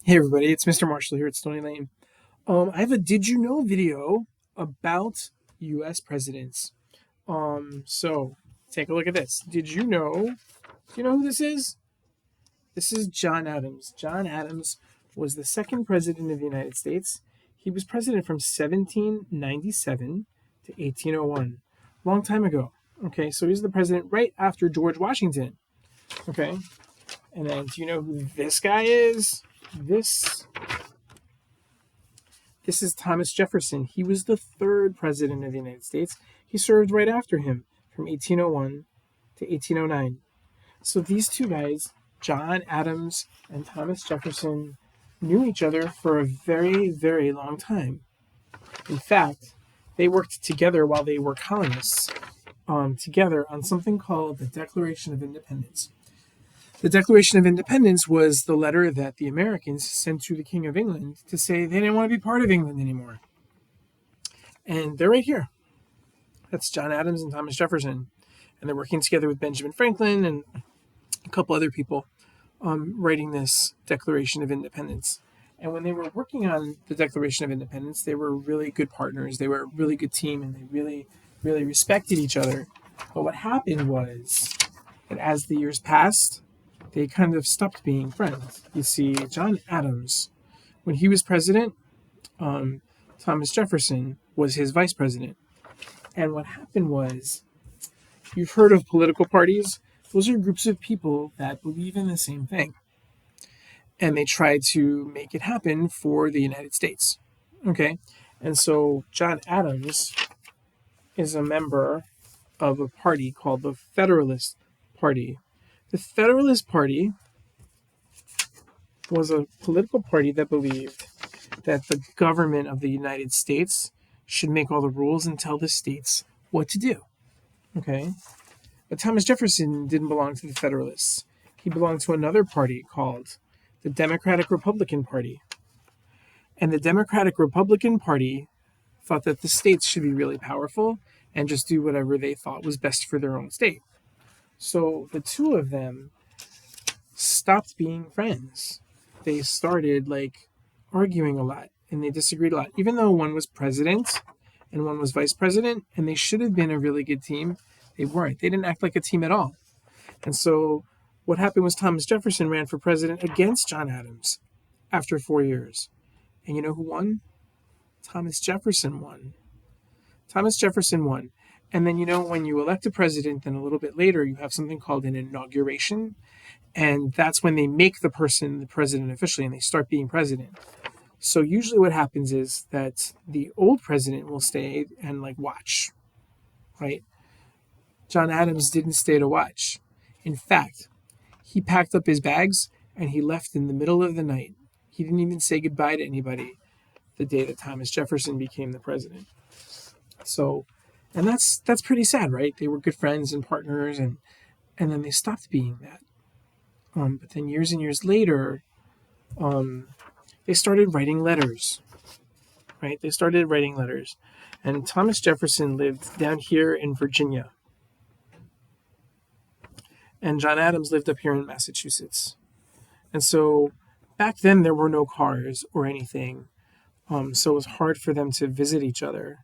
Hey everybody, it's Mr. Marshall here at Stony Lane. I have a Did You Know video about U.S. presidents. So take a look at this. Did you know? Do you know who this is? This is John Adams. John Adams was the second president of the United States. He was president from 1797 to 1801. Long time ago. Okay, so he's the president right after George Washington. Okay, and then do you know who this guy is? This is Thomas Jefferson. He was the third president of the United States. He served right after him from 1801 to 1809. So these two guys, John Adams and Thomas Jefferson, knew each other for a very, very long time. In fact, they worked together while they were colonists, together on something called the Declaration of Independence. The Declaration of Independence was the letter that the Americans sent to the King of England to say they didn't want to be part of England anymore. And they're right here. That's John Adams and Thomas Jefferson. And they're working together with Benjamin Franklin and a couple other people writing this Declaration of Independence. And when they were working on the Declaration of Independence, they were really good partners. They were a really good team, and they really, really respected each other. But what happened was that as the years passed, they kind of stopped being friends. You see, John Adams, when he was president, Thomas Jefferson was his vice president. And what happened was, you've heard of political parties. Those are groups of people that believe in the same thing. And they try to make it happen for the United States. Okay? And so John Adams is a member of a party called the Federalist Party. The Federalist Party was a political party that believed that the government of the United States should make all the rules and tell the states what to do. Okay? But Thomas Jefferson didn't belong to the Federalists. He belonged to another party called the Democratic Republican Party. And the Democratic Republican Party thought that the states should be really powerful and just do whatever they thought was best for their own state. So the two of them stopped being friends. They started arguing a lot, and they disagreed a lot. Even though one was president and one was vice president, and they should have been a really good team, they weren't. They didn't act like a team at all. And so what happened was Thomas Jefferson ran for president against John Adams after 4 years. And you know who won? Thomas Jefferson won. Thomas Jefferson won. And then, when you elect a president, then a little bit later, you have something called an inauguration. And that's when they make the person the president officially, and they start being president. So usually what happens is that the old president will stay and watch, right? John Adams didn't stay to watch. In fact, he packed up his bags and he left in the middle of the night. He didn't even say goodbye to anybody the day that Thomas Jefferson became the president. So, and that's pretty sad, right? They were good friends and partners, and then they stopped being that. But then years and years later, they started writing letters, right? They started writing letters. And Thomas Jefferson lived down here in Virginia. And John Adams lived up here in Massachusetts. And so back then there were no cars or anything. So it was hard for them to visit each other.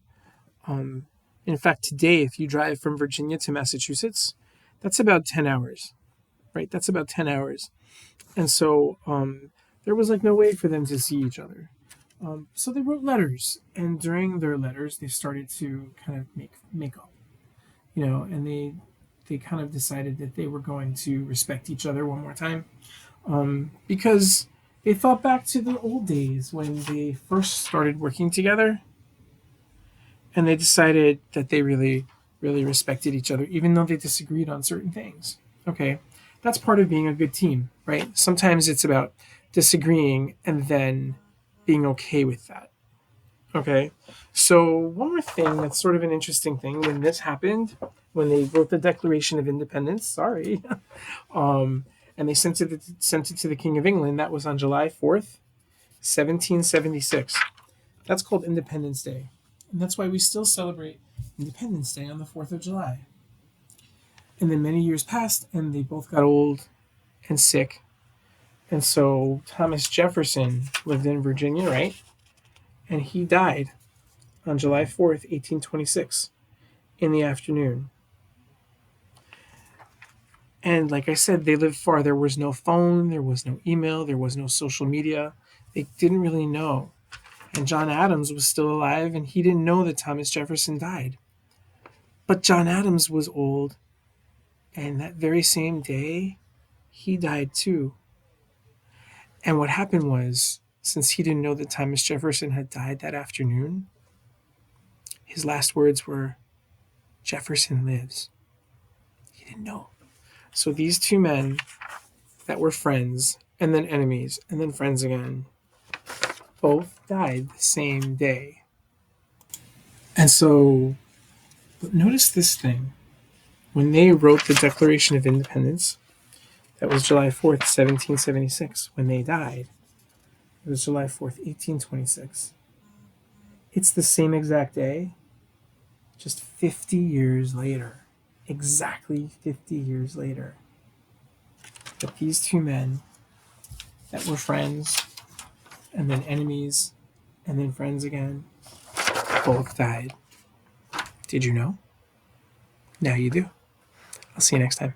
In fact, today, if you drive from Virginia to Massachusetts, that's about 10 hours, right? That's about 10 hours. And so there was no way for them to see each other. So they wrote letters. And during their letters, they started to kind of make up, and they kind of decided that they were going to respect each other one more time, because they thought back to the old days when they first started working together, and they decided that they really, really respected each other, even though they disagreed on certain things. Okay, that's part of being a good team, right? Sometimes it's about disagreeing and then being okay with that. Okay, so one more thing that's sort of an interesting thing when this happened, when they wrote the Declaration of Independence, and they sent it to the King of England. That was on July 4th, 1776. That's called Independence Day. And that's why we still celebrate Independence Day on the 4th of July. And then many years passed, and they both got old and sick. And so Thomas Jefferson lived in Virginia, right? And he died on July 4th, 1826, in the afternoon. And like I said, they lived far. There was no phone, there was no email, there was no social media. They didn't really know. And John Adams was still alive, and he didn't know that Thomas Jefferson died. But John Adams was old, and that very same day, he died too. And what happened was, since he didn't know that Thomas Jefferson had died that afternoon, his last words were, "Jefferson lives." He didn't know. So these two men that were friends, and then enemies, and then friends again, both died the same day. And so, but notice this thing. When they wrote the Declaration of Independence, that was July 4th, 1776. When they died, it was July 4th, 1826. It's the same exact day, just 50 years later. Exactly 50 years later. But these two men that were friends, and then enemies, and then friends again, both died. Did you know? Now you do. I'll see you next time.